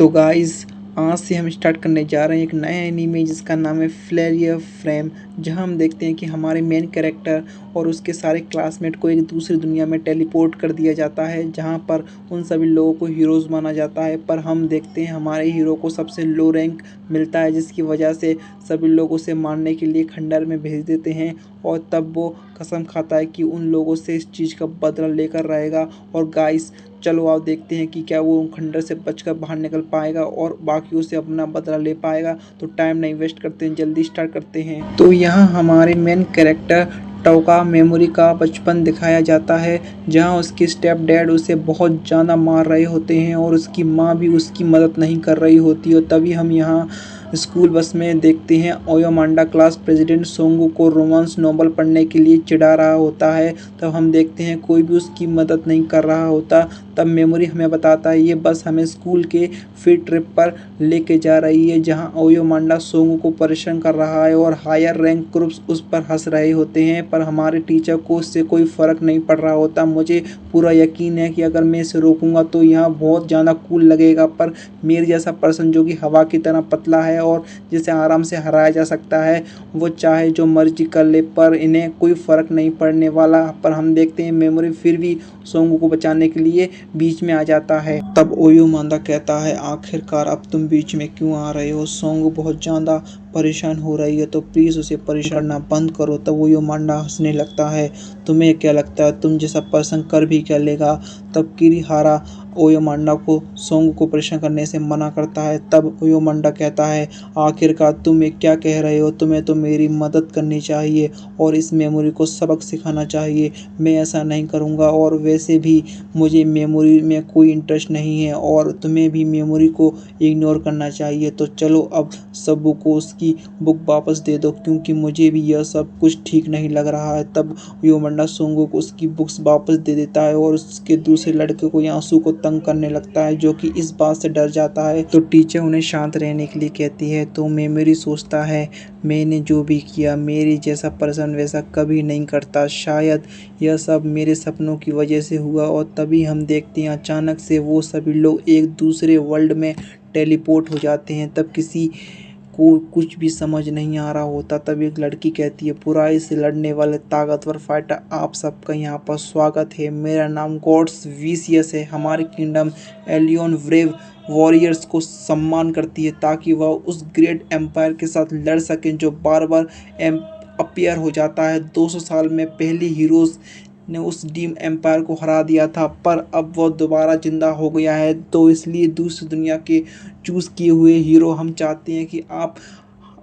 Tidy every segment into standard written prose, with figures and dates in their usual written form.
तो गाइस, आज से हम स्टार्ट करने जा रहे हैं एक नया एनीमे जिसका नाम है फ्लेरियर फ्रेम। जहां हम देखते हैं कि हमारे मेन कैरेक्टर और उसके सारे क्लासमेट को एक दूसरी दुनिया में टेलीपोर्ट कर दिया जाता है, जहां पर उन सभी लोगों को हीरोज़ माना जाता है। पर हम देखते हैं हमारे हीरो को सबसे लो रैंक मिलता है, जिसकी वजह से सभी लोग उसे मारने के लिए खंडर में भेज देते हैं। और तब वो कसम खाता है कि उन लोगों से इस चीज़ का बदला लेकर रहेगा। और गाइस, चलो आप देखते हैं कि क्या वो खंडर से बचकर बाहर निकल पाएगा और बाकियों से अपना बदला ले पाएगा। तो टाइम नहीं वेस्ट करते हैं, जल्दी स्टार्ट करते हैं। तो यहाँ हमारे मेन कैरेक्टर टोका मेमोरी का बचपन दिखाया जाता है, जहाँ उसकी स्टेप डैड उसे बहुत ज़्यादा मार रहे होते हैं और उसकी माँ भी उसकी मदद नहीं कर रही होती। और तभी हम यहाँ स्कूल बस में देखते हैं ओयोमांडा क्लास प्रेसिडेंट सोंगू को रोमांस नॉवल पढ़ने के लिए चिढ़ा रहा होता है। तब हम देखते हैं कोई भी उसकी मदद नहीं कर रहा होता। तब मेमोरी हमें बताता है ये बस हमें स्कूल के फील्ड ट्रिप पर लेके जा रही है, जहां ओयोमांडा सोंगू को परेशान कर रहा है और हायर रैंक ग्रुप्स उस पर हंस रहे होते हैं। पर हमारे टीचर को उससे कोई फ़र्क नहीं पड़ रहा होता। मुझे पूरा यकीन है कि अगर मैं इसे रोकूंगा तो यहाँ बहुत ज़्यादा कूल लगेगा, पर मेरे जैसा पर्सन जो कि हवा की तरह पतला है और जिसे आराम से हराया जा सकता है, वो चाहे जो मर्जी कर ले, पर इन्हें कोई फ़र्क नहीं पड़ने वाला। पर हम देखते हैं मेमोरी फिर भी सोंगू को बचाने के लिए बीच में आ जाता है। तब ओयोमांडा कहता है, आखिरकार अब तुम बीच में क्यों आ रहे हो? सोंगू बहुत ज़्यादा परेशान हो रही है, तो प्लीज़ उसे परेशान करना बंद करो। तब ओयोमांडा हंसने लगता है, तुम्हें क्या लगता है तुम जैसा पर्सन कर भी क्या लेगा? तब किरीहारा ओयोमांडा को सोंगू को परेशान करने से मना करता है। तब ओयोमांडा कहता है, आखिरकार तुम ये क्या कह रहे हो? तुम्हें तो मेरी मदद करनी चाहिए और इस मेमोरी को सबक सिखाना चाहिए। मैं ऐसा नहीं करूँगा और वैसे भी मुझे मेमोरी में कोई इंटरेस्ट नहीं है और तुम्हें भी मेमोरी को इग्नोर करना चाहिए। तो चलो अब सबू को उसकी बुक वापस दे दो, क्योंकि मुझे भी यह सब कुछ ठीक नहीं लग रहा है। तब ओयोमांडा सोंगू को उसकी बुक्स वापस दे देता है और उसके दूसरे लड़के को यासू को तंग करने लगता है, जो कि इस बात से डर जाता है। तो टीचर उन्हें शांत रहने के लिए कहती है। तो मेमोरी सोचता है, मैंने जो भी किया मेरी जैसा पर्सन वैसा कभी नहीं करता, शायद यह सब मेरे सपनों की वजह से हुआ। और तभी हम देखते हैं अचानक से वो सभी लोग एक दूसरे वर्ल्ड में टेलीपोर्ट हो जाते हैं। तब किसी को कुछ भी समझ नहीं आ रहा होता। तब एक लड़की कहती है, बुराई से लड़ने वाले ताकतवर फाइटर, आप सबका यहाँ पर स्वागत है। मेरा नाम गॉड्स विशियस है। हमारी किंगडम एलियन ब्रेव वॉरियर्स को सम्मान करती है ताकि वह उस ग्रेट एम्पायर के साथ लड़ सकें जो बार बार अपीयर हो जाता है। 200 साल में पहले हीरोज़ ने उस डीम एम्पायर को हरा दिया था, पर अब वह दोबारा जिंदा हो गया है। तो इसलिए दूसरी दुनिया के चूज़ किए हुए हीरो हम चाहते हैं कि आप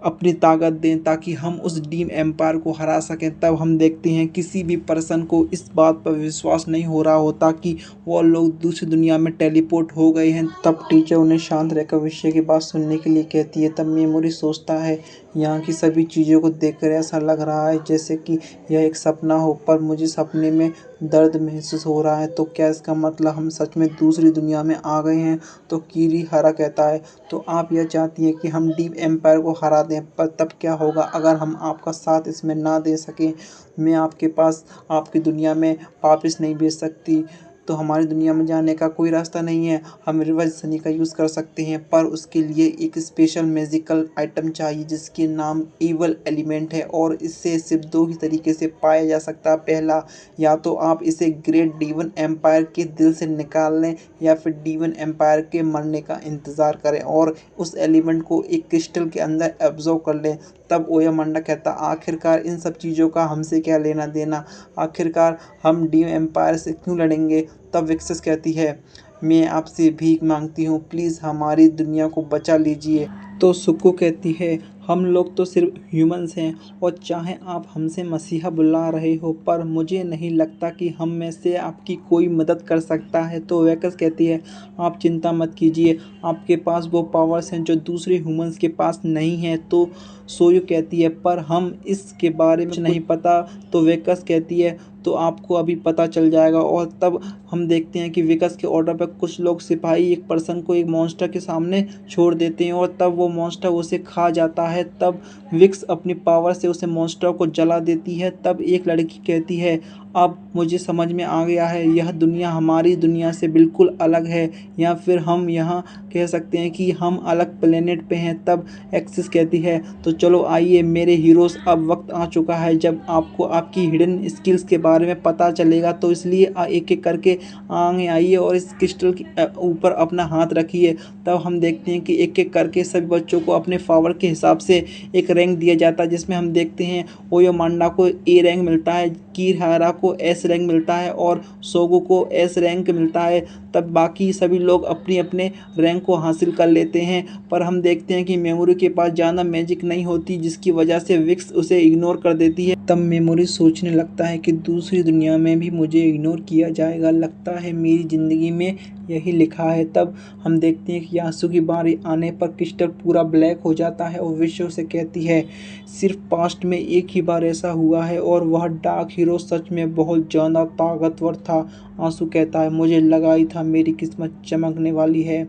अपनी ताकत दें ताकि हम उस डीम एम्पायर को हरा सकें। तब हम देखते हैं किसी भी पर्सन को इस बात पर विश्वास नहीं हो रहा होता कि वो लोग दूसरी दुनिया में टेलीपोर्ट हो गए हैं। तब टीचर उन्हें शांत रहकर विषय की बात सुनने के लिए कहती है। तब मेमोरी सोचता है, यहाँ की सभी चीज़ों को देखकर ऐसा लग रहा है जैसे कि यह एक सपना हो, पर मुझे सपने में दर्द महसूस हो रहा है। तो क्या इसका मतलब हम सच में दूसरी दुनिया में आ गए हैं? तो किरीहारा कहता है, तो आप यह चाहती हैं कि हम डीप एम्पायर को हरा दें, पर तब क्या होगा अगर हम आपका साथ इसमें ना दे सकें? मैं आपके पास आपकी दुनिया में वापस नहीं भेज सकती, तो हमारी दुनिया में जाने का कोई रास्ता नहीं है। हम रिवर्स सनी का यूज़ कर सकते हैं, पर उसके लिए एक स्पेशल मैजिकल आइटम चाहिए जिसके नाम इवल एलिमेंट है और इससे सिर्फ दो ही तरीके से पाया जा सकता है। पहला, या तो आप इसे ग्रेट डीवन एम्पायर के दिल से निकाल लें या फिर डीवन एम्पायर के मरने का इंतज़ार करें और उस एलिमेंट को एक क्रिस्टल के अंदर एब्जॉर्ब कर लें। तब ओयोमांडा कहता, आखिरकार इन सब चीज़ों का हमसे क्या लेना देना? आखिरकार हम डीम एम्पायर से क्यों लड़ेंगे? तब विक्सस कहती है, मैं आपसे भीख मांगती हूँ, प्लीज़ हमारी दुनिया को बचा लीजिए। तो सुको कहती है, हम लोग तो सिर्फ ह्यूमंस हैं और चाहे आप हमसे मसीहा बुला रहे हो, पर मुझे नहीं लगता कि हम में से आपकी कोई मदद कर सकता है। तो वेकस कहती है, आप चिंता मत कीजिए, आपके पास वो पावर्स हैं जो दूसरे ह्यूमंस के पास नहीं हैं। तो सोयू कहती है, पर हम इसके बारे में कुछ नहीं पता। तो वेकस कहती है, तो आपको अभी पता चल जाएगा। और तब हम देखते हैं कि विकस के ऑर्डर पर कुछ लोग सिपाही एक पर्सन को एक मॉन्स्टर के सामने छोड़ देते हैं और तब वो मॉन्स्टर उसे खा जाता है। तब विक्स अपनी पावर से उसे मॉन्स्टर को जला देती है। तब एक लड़की कहती है, अब मुझे समझ में आ गया है यह दुनिया हमारी दुनिया से बिल्कुल अलग है, या फिर हम यहाँ कह सकते हैं कि हम अलग प्लेनेट पे हैं। तब एक्सिस कहती है तो चलो आइए मेरे हीरोज़, अब वक्त आ चुका है जब आपको आपकी हिडन स्किल्स के बारे में पता चलेगा। तो इसलिए एक एक करके आगे आइए और इस क्रिस्टल के ऊपर अपना हाथ रखिए। तब हम देखते हैं कि एक एक करके सभी बच्चों को अपने पावर के हिसाब से एक रैंक दिया जाता है, जिसमें हम देखते हैं ओयोमांडा को ए रैंक मिलता है, किरहारा को एस रैंक मिलता है और सोगो को एस रैंक मिलता है। तब बाकी सभी लोग अपने अपने रैंक को हासिल कर लेते हैं, पर हम देखते हैं कि मेमोरी के पास ज़्यादा मैजिक नहीं होती, जिसकी वजह से विक्स उसे इग्नोर कर देती है। तब मेमोरी सोचने लगता है कि दूसरी दुनिया में भी मुझे इग्नोर किया जाएगा, लगता है मेरी ज़िंदगी में यही लिखा है। तब हम देखते हैं कि यासु की बारी आने पर क्रिस्टल पूरा ब्लैक हो जाता है और विश्व से कहती है सिर्फ पास्ट में एक ही बार ऐसा हुआ है और वह डार्क हीरो सच में बहुत ज़्यादा ताकतवर था। आंसू कहता है मुझे लगा ही था मेरी किस्मत चमकने वाली है।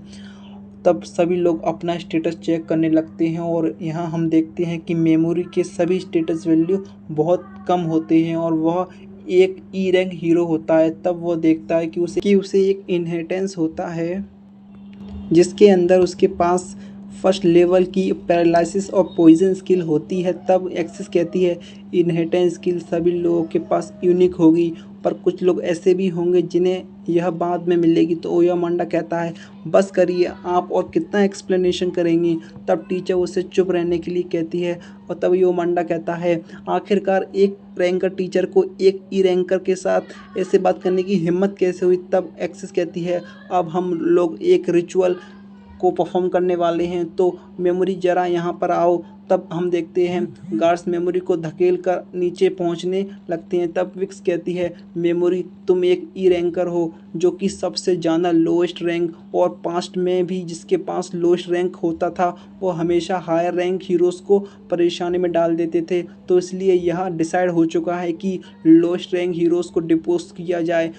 तब सभी लोग अपना स्टेटस चेक करने लगते हैं और यहाँ हम देखते हैं कि मेमोरी के सभी स्टेटस वैल्यू बहुत कम होते हैं और वह एक ई रैंक हीरो होता है। तब वो देखता है कि उसे एक इनहेरिटेंस होता है, जिसके अंदर उसके पास फर्स्ट लेवल की पैरालिसिस और पॉइजन स्किल होती है। तब एक्सिस कहती है इनहेरिटेंस स्किल सभी लोगों के पास यूनिक होगी, पर कुछ लोग ऐसे भी होंगे जिन्हें यह बाद में मिलेगी। तो ओयामांडा कहता है बस करिए आप, और कितना एक्सप्लेनेशन करेंगी। तब टीचर उसे चुप रहने के लिए कहती है और तब ओयामांडा कहता है आखिरकार एक रैंकर टीचर को एक ई रैंकर के साथ ऐसे बात करने की हिम्मत कैसे हुई। तब एक्सिस कहती है अब हम लोग एक रिचुअल को परफॉर्म करने वाले हैं, तो मेमोरी ज़रा यहाँ पर आओ। तब हम देखते हैं गार्ड्स मेमोरी को धकेल कर नीचे पहुँचने लगते हैं। तब विक्स कहती है मेमोरी तुम एक ई रैंकर हो, जो कि सबसे ज़्यादा लोएस्ट रैंक, और पास्ट में भी जिसके पास लोएस्ट रैंक होता था वो हमेशा हायर रैंक हीरोज़ को परेशानी में डाल देते थे। तो इसलिए यह डिसाइड हो चुका है कि लोएस्ट रैंक हीरोज़ को डिपोज किया जाए,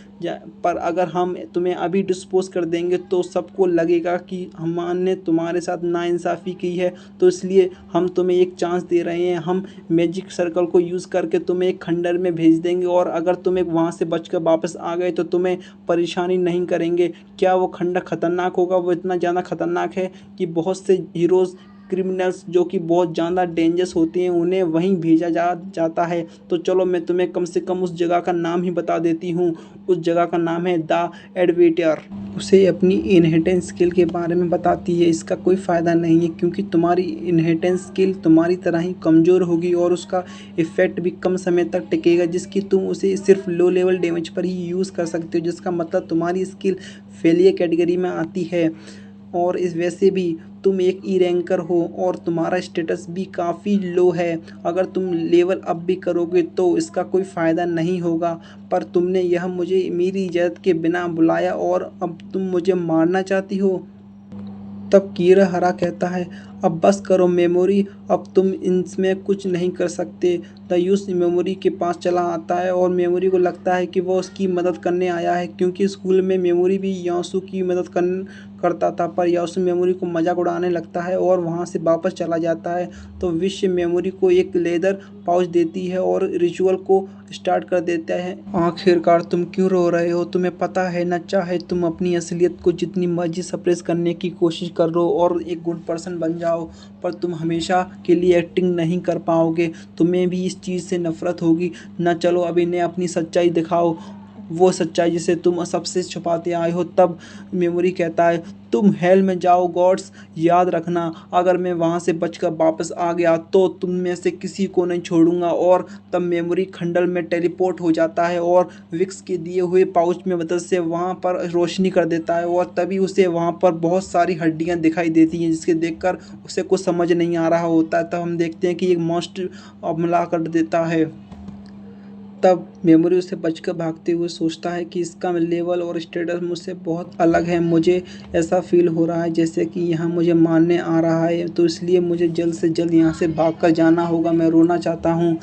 पर अगर हम तुम्हें अभी डिस्पोज कर देंगे तो सबको लगेगा कि हमने तुम्हारे साथ नाइंसाफ़ी की है। तो इसलिए हम तुम्हें एक चांस दे रहे हैं, हम मैजिक सर्कल को यूज़ करके तुम्हें एक खंडर में भेज देंगे और अगर तुम्हें वहाँ से बचकर वापस आ गए तो तुम्हें परेशानी नहीं करेंगे। क्या वो खंडर खतरनाक होगा? वो इतना ज़्यादा खतरनाक है कि बहुत से हीरोज़ क्रिमिनल्स जो कि बहुत ज़्यादा डेंजरस होते हैं उन्हें वहीं भेजा जाता है। तो चलो मैं तुम्हें कम से कम उस जगह का नाम ही बता देती हूँ। उस जगह का नाम है द एडवेटर। उसे अपनी इनहेरिटेंस स्किल के बारे में बताती है इसका कोई फ़ायदा नहीं है, क्योंकि तुम्हारी इनहेरिटेंस स्किल तुम्हारी तरह ही कमज़ोर होगी और उसका इफ़ेक्ट भी कम समय तक टिकेगा, जिसकी तुम उसे सिर्फ लो लेवल डैमेज पर ही यूज़ कर सकते हो, जिसका मतलब तुम्हारी स्किल फेलियर कैटेगरी में आती है। और इस वैसे भी तुम एक ई रैंकर हो और तुम्हारा स्टेटस भी काफ़ी लो है। अगर तुम लेवल अप भी करोगे तो इसका कोई फ़ायदा नहीं होगा, पर तुमने यह मुझे मेरी इजाज़त के बिना बुलाया और अब तुम मुझे मारना चाहती हो। तब किरहारा कहता है अब बस करो मेमोरी, अब तुम इसमें कुछ नहीं कर सकते। दायूस मेमोरी के पास चला आता है और मेमोरी को लगता है कि वो उसकी मदद करने आया है, क्योंकि स्कूल में मेमोरी भी यासु की मदद करता था, पर यासु मेमोरी को मजाक उड़ाने लगता है और वहाँ से वापस चला जाता है। तो विश्व मेमोरी को एक लेदर पाउच देती है और रिचुअल को स्टार्ट कर देता है। आखिरकार तुम क्यों रो रहे हो? तुम्हें पता है न, चाहे तुम अपनी असलियत को जितनी मर्जी सप्रेस करने की कोशिश कर लो और एक गुड पर्सन बन जाओ, पर तुम हमेशा के लिए एक्टिंग नहीं कर पाओगे। तुम्हें भी इस चीज़ से नफरत होगी न। चलो अब इन्हें अपनी सच्चाई दिखाओ, वो सच्चाई जिसे तुम सबसे छुपाते आए हो। तब मेमोरी कहता है तुम हेल में जाओ गॉड्स, याद रखना अगर मैं वहाँ से बचकर वापस आ गया तो तुम में से किसी को नहीं छोड़ूंगा। और तब मेमोरी खंडर में टेलीपोर्ट हो जाता है और विक्स के दिए हुए पाउच में मदद से वहाँ पर रोशनी कर देता है और तभी उसे वहाँ पर बहुत सारी हड्डियाँ दिखाई देती हैं, जिसके देखकर उसे कुछ समझ नहीं आ रहा होता है। तब हम देखते हैं कि एक मॉन्स्टर हमला कर देता है। तब मेमोरी उसे बचकर भागते हुए सोचता है कि इसका लेवल और स्टेटस मुझसे बहुत अलग है। मुझे ऐसा फील हो रहा है जैसे कि यहाँ मुझे मारने आ रहा है, तो इसलिए मुझे जल्द से जल्द यहाँ से भागकर जाना होगा। मैं रोना चाहता हूँ,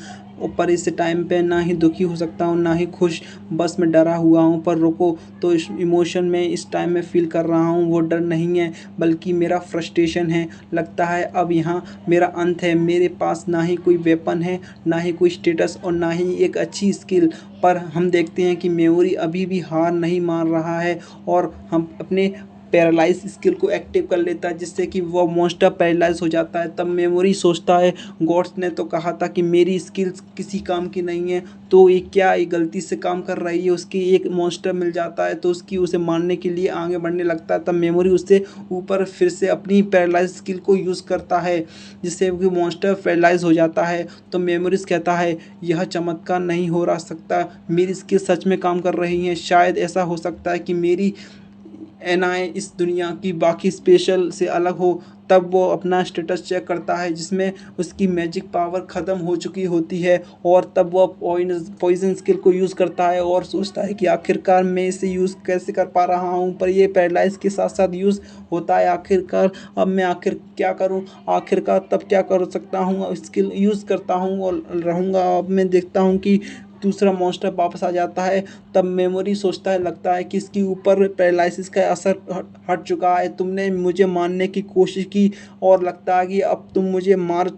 पर इस टाइम पे ना ही दुखी हो सकता हूँ ना ही खुश, बस मैं डरा हुआ हूँ। पर रुको, तो इस इमोशन में इस टाइम में फ़ील कर रहा हूँ वो डर नहीं है बल्कि मेरा फ्रस्ट्रेशन है। लगता है अब यहाँ मेरा अंत है। मेरे पास ना ही कोई वेपन है, ना ही कोई स्टेटस और ना ही एक अच्छी स्किल। पर हम देखते हैं कि मेमोरी अभी भी हार नहीं मान रहा है और हम अपने पैरालाइज स्किल को एक्टिव कर लेता है जिससे कि वो मॉन्स्टर पैरालाइज हो जाता है। तब मेमोरी सोचता है गॉड्स ने तो कहा था कि मेरी स्किल्स किसी काम की नहीं है, तो ये क्या ये गलती से काम कर रही है। उसकी एक मॉन्स्टर मिल जाता है तो उसकी उसे मारने के लिए आगे बढ़ने लगता है। तब मेमोरी उससे ऊपर फिर से अपनी पैरालाइज स्किल को यूज़ करता है जिससे कि मॉन्स्टर पैरालाइज हो जाता है। तो मेमोरीज कहता है यह चमत्कार नहीं हो रहा सकता, मेरी स्किल सच में काम कर रही हैं। शायद ऐसा हो सकता है कि मेरी एनआई इस दुनिया की बाकी स्पेशल से अलग हो। तब वो अपना स्टेटस चेक करता है जिसमें उसकी मैजिक पावर ख़त्म हो चुकी होती है और तब वो पॉइजन स्किल को यूज़ करता है और सोचता है कि आखिरकार मैं इसे यूज़ कैसे कर पा रहा हूँ। पर ये पैरालाइज के साथ साथ यूज़ होता है। आखिरकार अब मैं आखिर क्या करूँ, आखिरकार तब क्या कर सकता हूँ, स्किल यूज़ करता हूँ और रहूँगा। अब मैं देखता हूँ कि दूसरा मॉन्स्टर वापस आ जाता है। तब मेमोरी सोचता है लगता है कि इसके ऊपर पैरालिसिस का असर हट चुका है। तुमने मुझे मारने की कोशिश की और लगता है कि अब तुम मुझे मार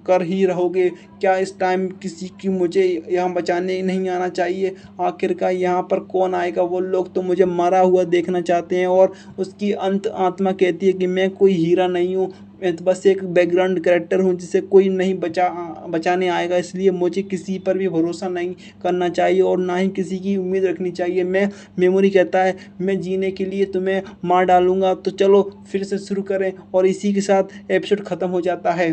कर ही रहोगे। क्या इस टाइम किसी की मुझे यहाँ बचाने नहीं आना चाहिए। आखिरकार यहाँ पर कौन आएगा। वो लोग तो मुझे मरा हुआ देखना चाहते हैं और उसकी अंत आत्मा कहती है कि मैं कोई हीरा नहीं हूँ, मैं तो बस एक बैकग्राउंड कैरेक्टर हूँ जिसे कोई नहीं बचाने आएगा। इसलिए मुझे किसी पर भी भरोसा नहीं करना चाहिए और ना ही किसी की उम्मीद रखनी चाहिए। मैं मेमोरी कहता है मैं जीने के लिए तुम्हें मार डालूंगा। तो चलो फिर से शुरू करें और इसी के साथ एपिसोड ख़त्म हो जाता है।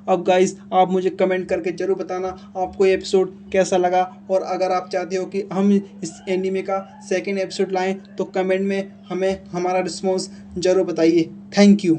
अब गाइस आप मुझे कमेंट करके ज़रूर बताना आपको ये एपिसोड कैसा लगा और अगर आप चाहते हो कि हम इस एनीमे का सेकेंड एपिसोड लाएँ तो कमेंट में हमें हमारा रिस्पॉन्स ज़रूर बताइए। Thank you.